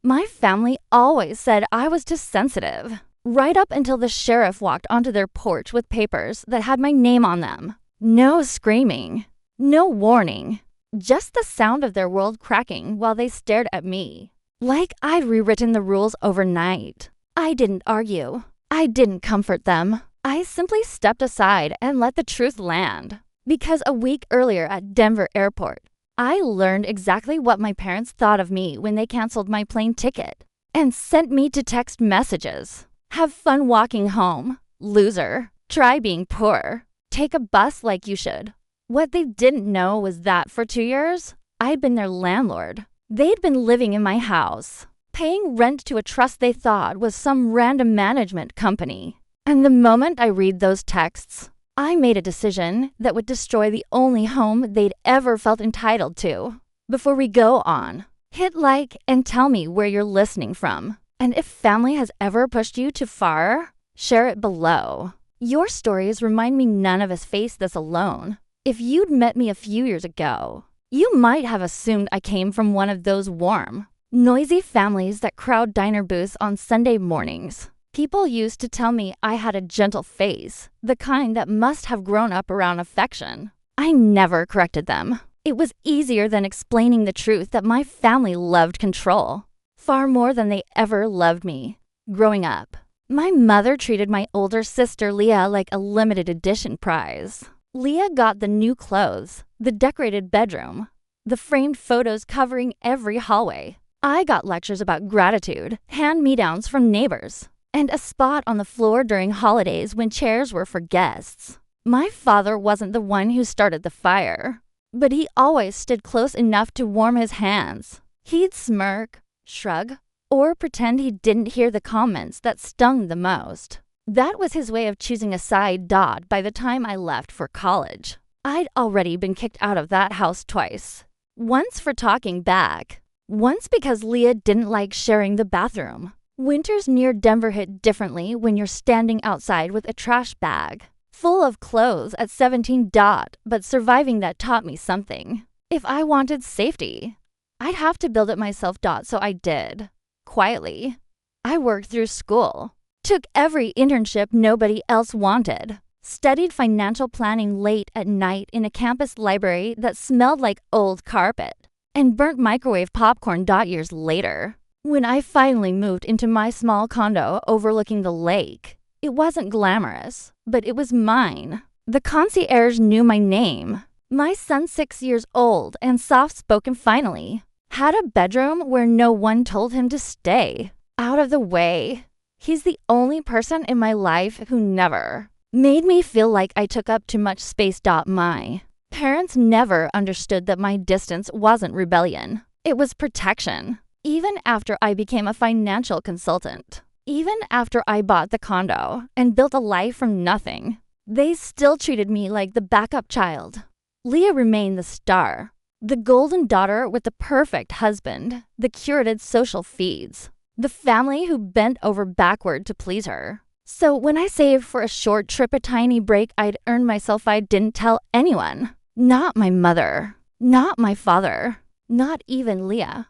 My family always said I was too sensitive, right up until the sheriff walked onto their porch with papers that had my name on them. No screaming, no warning, just the sound of their world cracking while they stared at me. Like I'd rewritten the rules overnight. I didn't argue. I didn't comfort them. I simply stepped aside and let the truth land. Because a week earlier at Denver Airport, I learned exactly what my parents thought of me when they canceled my plane ticket and sent me to text messages. Have fun walking home. Loser. Try being poor. Take a bus like you should. What they didn't know was that for 2 years, I'd been their landlord. They'd been living in my house, paying rent to a trust they thought was some random management company. And the moment I read those texts, I made a decision that would destroy the only home they'd ever felt entitled to. Before we go on, hit like and tell me where you're listening from. And if family has ever pushed you too far, share it below. Your stories remind me none of us face this alone. If you'd met me a few years ago, you might have assumed I came from one of those warm, noisy families that crowd diner booths on Sunday mornings. People used to tell me I had a gentle face, the kind that must have grown up around affection. I never corrected them. It was easier than explaining the truth that my family loved control, far more than they ever loved me. Growing up, my mother treated my older sister Leah like a limited edition prize. Leah got the new clothes, the decorated bedroom, the framed photos covering every hallway. I got lectures about gratitude, hand-me-downs from neighbors, and a spot on the floor during holidays when chairs were for guests. My father wasn't the one who started the fire, but he always stood close enough to warm his hands. He'd smirk, shrug, or pretend he didn't hear the comments that stung the most. That was his way of choosing a side. By the time I left for college, I'd already been kicked out of that house twice. Once for talking back, once because Leah didn't like sharing the bathroom. Winters near Denver hit differently when you're standing outside with a trash bag full of clothes at 17. But surviving that taught me something. If I wanted safety, I'd have to build it myself. So I did. Quietly. I worked through school, took every internship nobody else wanted, studied financial planning late at night in a campus library that smelled like old carpet, and burnt microwave popcorn. Years later, when I finally moved into my small condo overlooking the lake, it wasn't glamorous, but it was mine. The concierge knew my name. My son, 6 years old and soft-spoken finally, had a bedroom where no one told him to stay. Out of the way. He's the only person in my life who never made me feel like I took up too much space. My parents never understood that my distance wasn't rebellion. It was protection. Even after I became a financial consultant, even after I bought the condo and built a life from nothing, they still treated me like the backup child. Leah remained the star, the golden daughter with the perfect husband, the curated social feeds, the family who bent over backward to please her. So when I saved for a short trip, a tiny break I'd earned myself, I didn't tell anyone. Not my mother, not my father, not even Leah.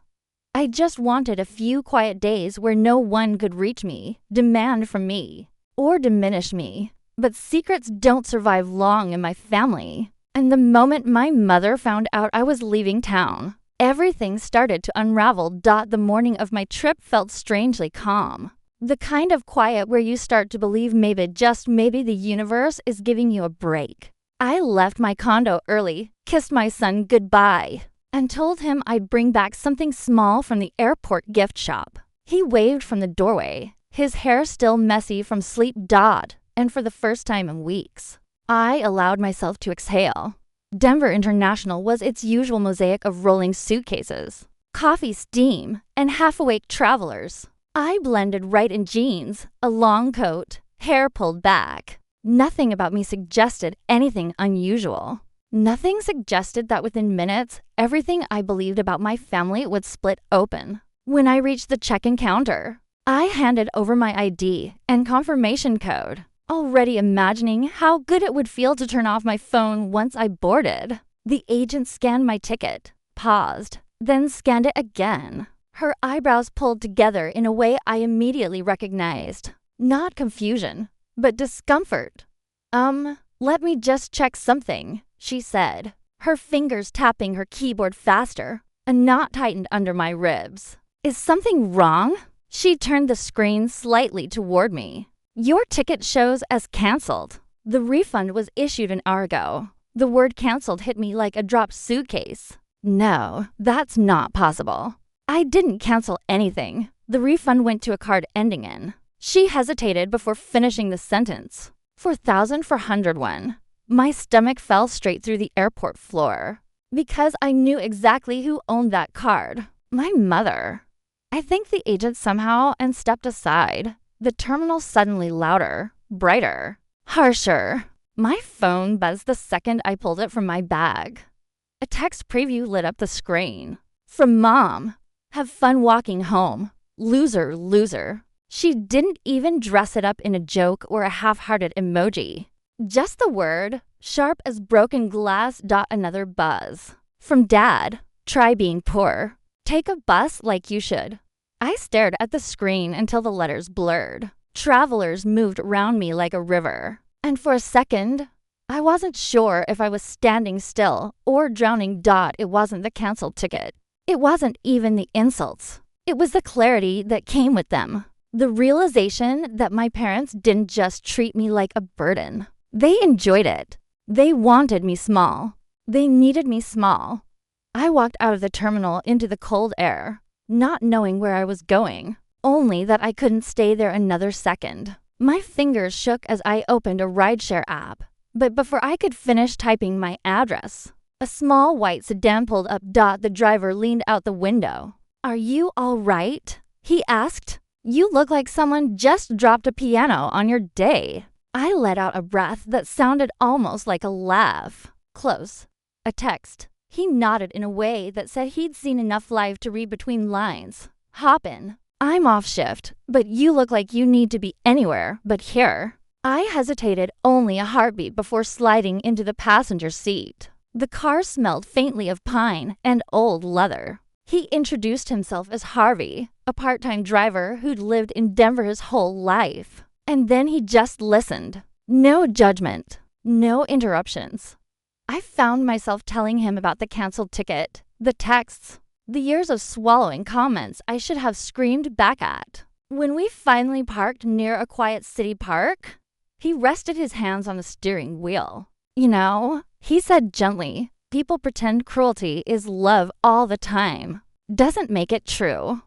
I just wanted a few quiet days where no one could reach me, demand from me, or diminish me. But secrets don't survive long in my family. And the moment my mother found out I was leaving town, everything started to unravel. The morning of my trip felt strangely calm. The kind of quiet where you start to believe maybe, just maybe, the universe is giving you a break. I left my condo early, kissed my son goodbye, and told him I'd bring back something small from the airport gift shop. He waved from the doorway, his hair still messy from sleep. And for the first time in weeks, I allowed myself to exhale. Denver International was its usual mosaic of rolling suitcases, coffee steam, and half-awake travelers. I blended right in jeans, a long coat, hair pulled back. Nothing about me suggested anything unusual. Nothing suggested that within minutes, everything I believed about my family would split open. When I reached the check-in counter, I handed over my ID and confirmation code, already imagining how good it would feel to turn off my phone once I boarded. The agent scanned my ticket, paused, then scanned it again. Her eyebrows pulled together in a way I immediately recognized. Not confusion, but discomfort. Let me just check something, she said, her fingers tapping her keyboard faster. A knot tightened under my ribs. Is something wrong? She turned the screen slightly toward me. Your ticket shows as canceled. The refund was issued an hour ago. The word canceled hit me like a dropped suitcase. No, that's not possible. I didn't cancel anything. The refund went to a card ending in. She hesitated before finishing the sentence. 4,000 for 101. My stomach fell straight through the airport floor. Because I knew exactly who owned that card. My mother. I thanked the agent somehow and stepped aside. The terminal suddenly louder, brighter, harsher. My phone buzzed the second I pulled it from my bag. A text preview lit up the screen. From Mom. Have fun walking home. Loser, loser. She didn't even dress it up in a joke or a half-hearted emoji. Just the word, sharp as broken glass. Another buzz. From Dad. Try being poor. Take a bus like you should. I stared at the screen until the letters blurred. Travelers moved around me like a river. And for a second, I wasn't sure if I was standing still or drowning. It wasn't the canceled ticket. It wasn't even the insults. It was the clarity that came with them. The realization that my parents didn't just treat me like a burden. They enjoyed it. They wanted me small. They needed me small. I walked out of the terminal into the cold air, not knowing where I was going, only that I couldn't stay there another second. My fingers shook as I opened a rideshare app, but before I could finish typing my address, a small white sedan pulled up. The driver leaned out the window. Are you all right? He asked. You look like someone just dropped a piano on your day. I let out a breath that sounded almost like a laugh. Close. A text. He nodded in a way that said he'd seen enough live to read between lines. Hop in. I'm off shift, but you look like you need to be anywhere but here. I hesitated only a heartbeat before sliding into the passenger seat. The car smelled faintly of pine and old leather. He introduced himself as Harvey, a part-time driver who'd lived in Denver his whole life. And then he just listened. No judgment. No interruptions. I found myself telling him about the canceled ticket, the texts, the years of swallowing comments I should have screamed back at. When we finally parked near a quiet city park, he rested his hands on the steering wheel. You know, he said gently, people pretend cruelty is love all the time. Doesn't make it true.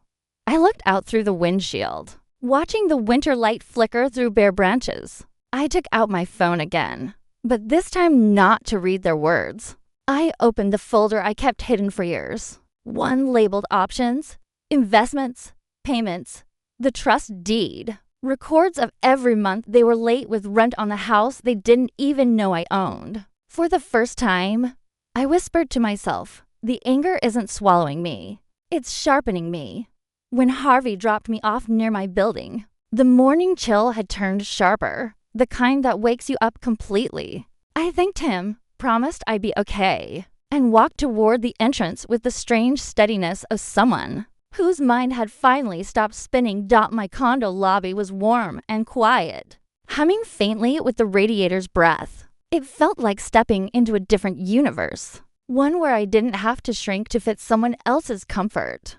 I looked out through the windshield, watching the winter light flicker through bare branches. I took out my phone again, but this time not to read their words. I opened the folder I kept hidden for years. One labeled options, investments, payments, the trust deed, records of every month they were late with rent on the house they didn't even know I owned. For the first time, I whispered to myself, the anger isn't swallowing me, it's sharpening me. When Harvey dropped me off near my building, the morning chill had turned sharper, the kind that wakes you up completely. I thanked him, promised I'd be okay, and walked toward the entrance with the strange steadiness of someone whose mind had finally stopped spinning. My condo lobby was warm and quiet, humming faintly with the radiator's breath. It felt like stepping into a different universe, one where I didn't have to shrink to fit someone else's comfort.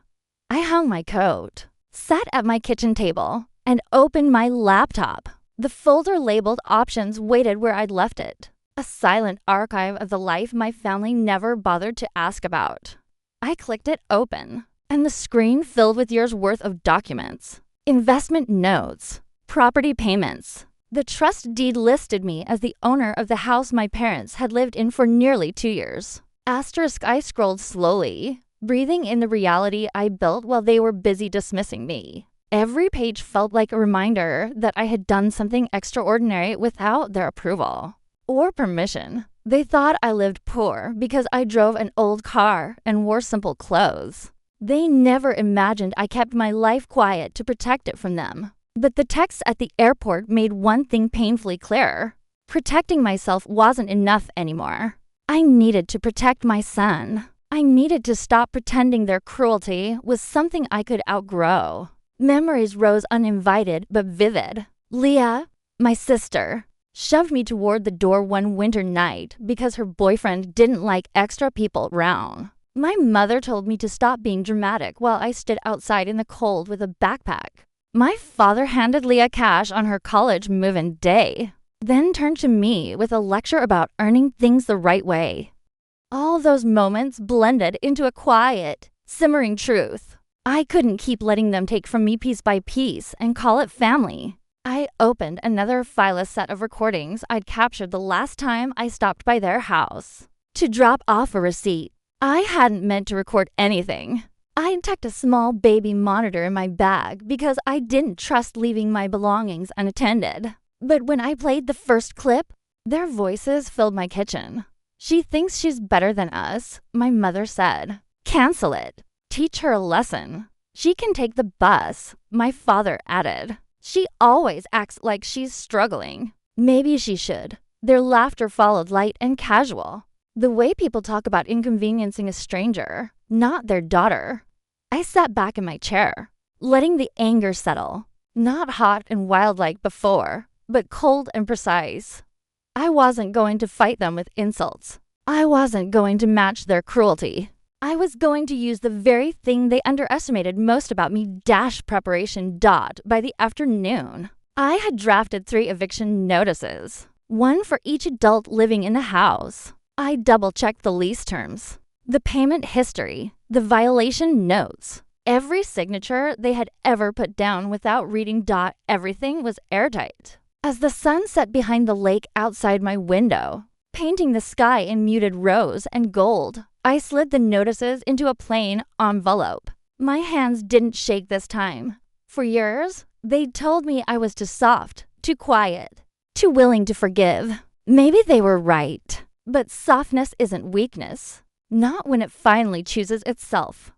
I hung my coat, sat at my kitchen table, and opened my laptop. The folder labeled options waited where I'd left it, a silent archive of the life my family never bothered to ask about. I clicked it open, and the screen filled with years' worth of documents. Investment notes, property payments. The trust deed listed me as the owner of the house my parents had lived in for nearly 2 years. Asterisk. I scrolled slowly, breathing in the reality I built while they were busy dismissing me. Every page felt like a reminder that I had done something extraordinary without their approval or permission. They thought I lived poor because I drove an old car and wore simple clothes. They never imagined I kept my life quiet to protect it from them. But the text at the airport made one thing painfully clear. Protecting myself wasn't enough anymore. I needed to protect my son. I needed to stop pretending their cruelty was something I could outgrow. Memories rose uninvited but vivid. Leah, my sister, shoved me toward the door one winter night because her boyfriend didn't like extra people around. My mother told me to stop being dramatic while I stood outside in the cold with a backpack. My father handed Leah cash on her college move-in day, then turned to me with a lecture about earning things the right way. All those moments blended into a quiet, simmering truth. I couldn't keep letting them take from me piece by piece and call it family. I opened another fileless set of recordings I'd captured the last time I stopped by their house to drop off a receipt. I hadn't meant to record anything. I tucked a small baby monitor in my bag because I didn't trust leaving my belongings unattended. But when I played the first clip, their voices filled my kitchen. She thinks she's better than us, my mother said. Cancel it. Teach her a lesson. She can take the bus, my father added. She always acts like she's struggling. Maybe she should. Their laughter followed light and casual. The way people talk about inconveniencing a stranger, not their daughter. I sat back in my chair, letting the anger settle. Not hot and wild like before, but cold and precise. I wasn't going to fight them with insults. I wasn't going to match their cruelty. I was going to use the very thing they underestimated most about me preparation by the afternoon. I had drafted 3 eviction notices, one for each adult living in the house. I double-checked the lease terms, the payment history, the violation notes. Every signature they had ever put down without reading everything was airtight. As the sun set behind the lake outside my window, painting the sky in muted rose and gold, I slid the notices into a plain envelope. My hands didn't shake this time. For years, they'd told me I was too soft, too quiet, too willing to forgive. Maybe they were right. But softness isn't weakness, not when it finally chooses itself.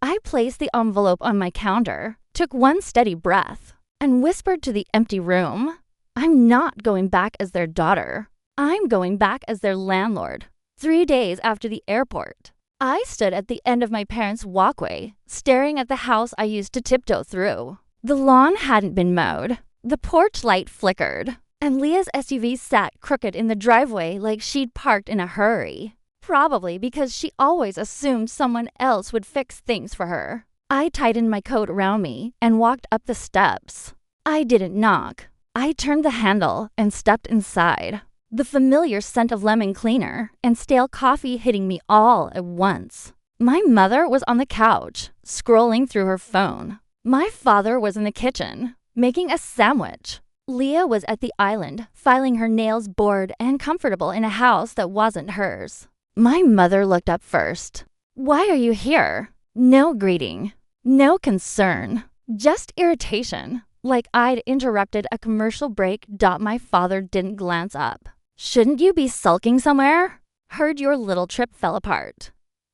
I placed the envelope on my counter, took one steady breath, and whispered to the empty room, I'm not going back as their daughter. I'm going back as their landlord. 3 days after the airport, I stood at the end of my parents' walkway, staring at the house I used to tiptoe through. The lawn hadn't been mowed. The porch light flickered. And Leah's SUV sat crooked in the driveway like she'd parked in a hurry. Probably because she always assumed someone else would fix things for her. I tightened my coat around me and walked up the steps. I didn't knock. I turned the handle and stepped inside. The familiar scent of lemon cleaner and stale coffee hitting me all at once. My mother was on the couch, scrolling through her phone. My father was in the kitchen, making a sandwich. Leah was at the island, filing her nails bored and comfortable in a house that wasn't hers. My mother looked up first. Why are you here? No greeting. No concern. Just irritation. Like I'd interrupted a commercial break. My father didn't glance up. Shouldn't you be sulking somewhere? Heard your little trip fell apart.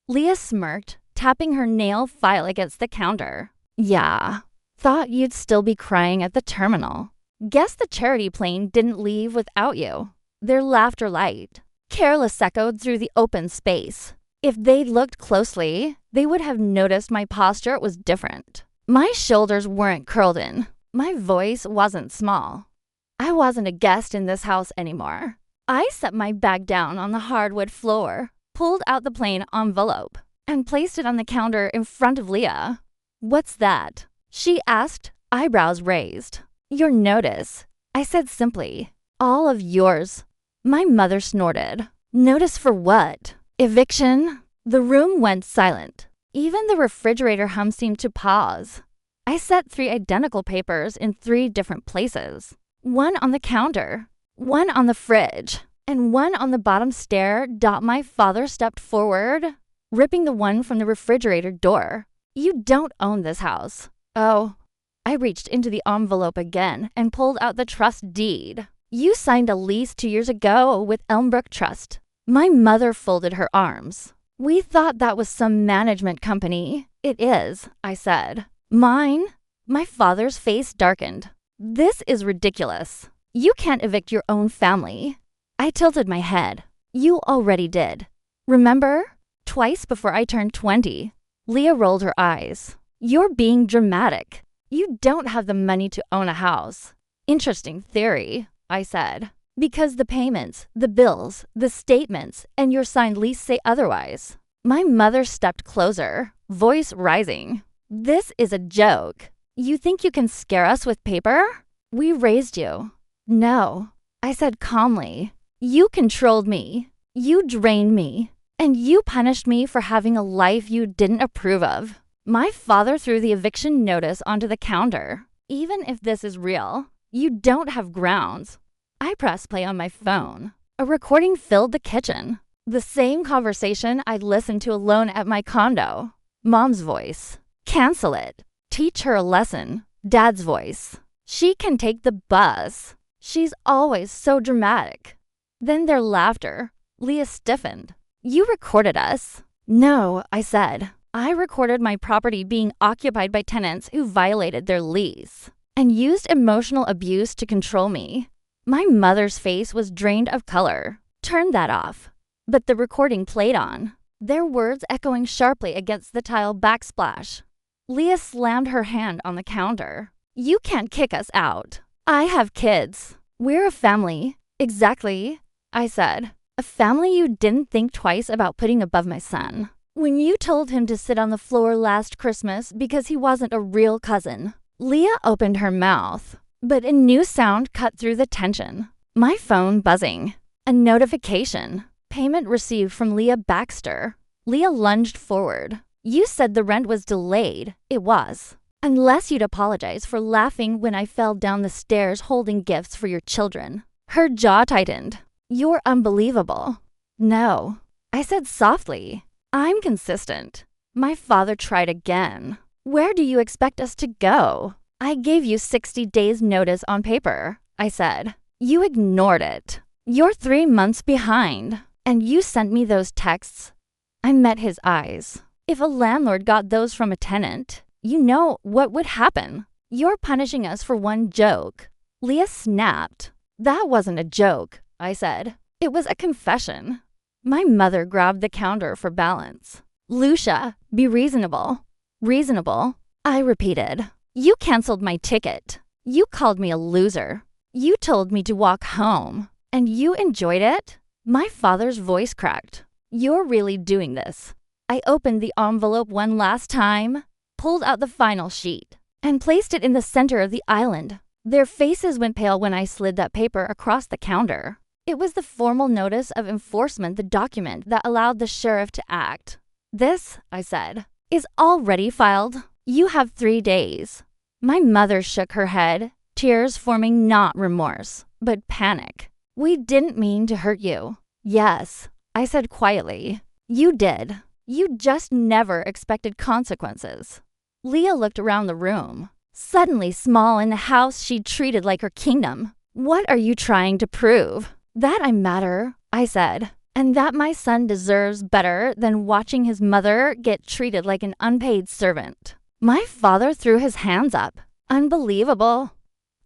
Leah smirked, tapping her nail file against the counter. Yeah. Thought you'd still be crying at the terminal. Guess the charity plane didn't leave without you. Their laughter light, careless echoed through the open space. If they'd looked closely, they would have noticed my posture was different. My shoulders weren't curled in. My voice wasn't small. I wasn't a guest in this house anymore. I set my bag down on the hardwood floor, pulled out the plain envelope, and placed it on the counter in front of Leah. What's that? She asked, eyebrows raised. Your notice, I said simply. All of yours. My mother snorted. Notice for what? Eviction? The room went silent. Even the refrigerator hum seemed to pause. I set 3 identical papers in 3 different places. One on the counter, one on the fridge, and one on the bottom stair. My father stepped forward, ripping the one from the refrigerator door. You don't own this house. Oh. I reached into the envelope again and pulled out the trust deed. You signed a lease 2 years ago with Elmbrook Trust. My mother folded her arms. We thought that was some management company. It is, I said. Mine? My father's face darkened. This is ridiculous. You can't evict your own family. I tilted my head. You already did. Remember? twice before I turned 20. Leah rolled her eyes. You're being dramatic. You don't have the money to own a house. Interesting theory, I said. Because the payments, the bills, the statements, and your signed lease say otherwise. My mother stepped closer, voice rising. This is a joke. You think you can scare us with paper? We raised you. No, I said calmly. You controlled me. You drained me. And you punished me for having a life you didn't approve of. My father threw the eviction notice onto the counter. Even if this is real, you don't have grounds. I pressed play on my phone. A recording filled the kitchen. The same conversation I'd listened to alone at my condo. Mom's voice. Cancel it. Teach her a lesson. Dad's voice. She can take the bus. She's always so dramatic. Then their laughter. Leah stiffened. You recorded us. No, I said. I recorded my property being occupied by tenants who violated their lease and used emotional abuse to control me. My mother's face was drained of color. Turn that off. But the recording played on, their words echoing sharply against the tile backsplash. Leah slammed her hand on the counter. You can't kick us out. I have kids. We're a family. Exactly, I said. A family you didn't think twice about putting above my son. When you told him to sit on the floor last Christmas because he wasn't a real cousin. Leah opened her mouth, but a new sound cut through the tension. My phone buzzing. A notification. Payment received from Leah Baxter. Leah lunged forward. You said the rent was delayed. It was. Unless you'd apologize for laughing when I fell down the stairs holding gifts for your children. Her jaw tightened. You're unbelievable. No, I said softly. I'm consistent. My father tried again. Where do you expect us to go? I gave you 60 days notice on paper, I said. You ignored it. You're 3 months behind. And you sent me those texts. I met his eyes. If a landlord got those from a tenant, you know what would happen. You're punishing us for one joke. Leah snapped. That wasn't a joke, I said. It was a confession. My mother grabbed the counter for balance. Lucia, be reasonable. Reasonable, I repeated. You canceled my ticket. You called me a loser. You told me to walk home. And you enjoyed it? My father's voice cracked. You're really doing this. I opened the envelope one last time, pulled out the final sheet, and placed it in the center of the island. Their faces went pale when I slid that paper across the counter. It was the formal notice of enforcement, the document that allowed the sheriff to act. This, I said, is already filed. You have 3 days. My mother shook her head, tears forming not remorse, but panic. We didn't mean to hurt you. Yes, I said quietly. You did. You just never expected consequences. Leah looked around the room. Suddenly small in the house she'd treated like her kingdom. What are you trying to prove? That I matter, I said, and that my son deserves better than watching his mother get treated like an unpaid servant. My father threw his hands up. Unbelievable.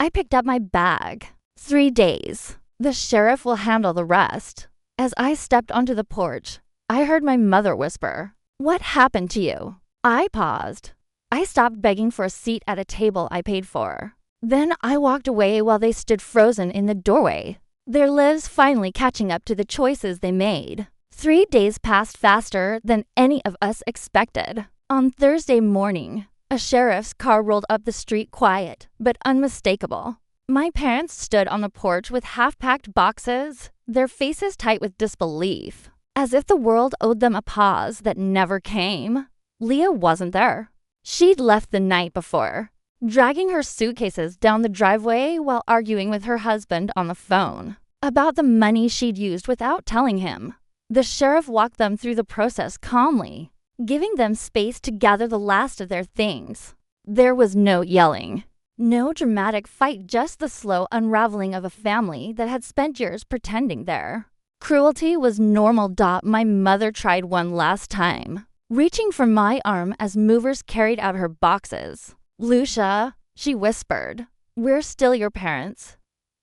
I picked up my bag. 3 days. The sheriff will handle the rest. As I stepped onto the porch, I heard my mother whisper, What happened to you? I paused. I stopped begging for a seat at a table I paid for. Then I walked away while they stood frozen in the doorway, their lives finally catching up to the choices they made. 3 days passed faster than any of us expected. On Thursday morning, a sheriff's car rolled up the street quiet, but unmistakable. My parents stood on the porch with half-packed boxes, their faces tight with disbelief, as if the world owed them a pause that never came. Leah wasn't there. She'd left the night before, dragging her suitcases down the driveway while arguing with her husband on the phone about the money she'd used without telling him. The sheriff walked them through the process calmly, giving them space to gather the last of their things. There was no yelling, no dramatic fight, just the slow unraveling of a family that had spent years pretending there. Cruelty was normal. My mother tried one last time, reaching for my arm as movers carried out her boxes. Lucia, she whispered, we're still your parents.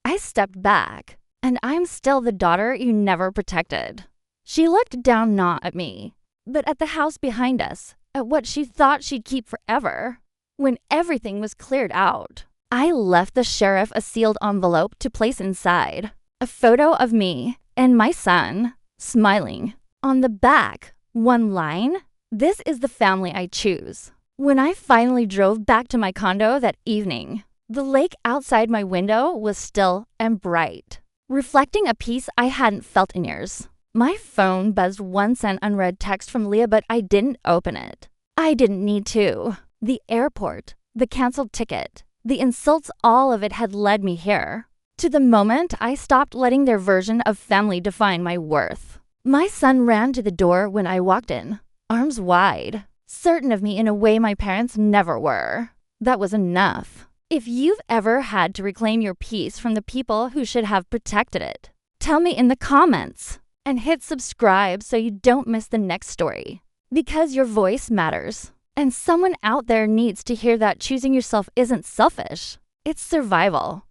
I stepped back, and I'm still the daughter you never protected. She looked down, not at me. but at the house behind us, at what she thought she'd keep forever. When everything was cleared out, I left the sheriff a sealed envelope to place inside. A photo of me and my son, smiling. On the back, one line, "This is the family I choose." When I finally drove back to my condo that evening, the lake outside my window was still and bright, reflecting a peace I hadn't felt in years. My phone buzzed one sent unread text from Leah, but I didn't open it. I didn't need to. The airport, the canceled ticket, the insults, all of it had led me here. To the moment I stopped letting their version of family define my worth. My son ran to the door when I walked in, arms wide, certain of me in a way my parents never were. That was enough. If you've ever had to reclaim your peace from the people who should have protected it, tell me in the comments. And hit subscribe so you don't miss the next story. Because your voice matters. And someone out there needs to hear that choosing yourself isn't selfish. It's survival.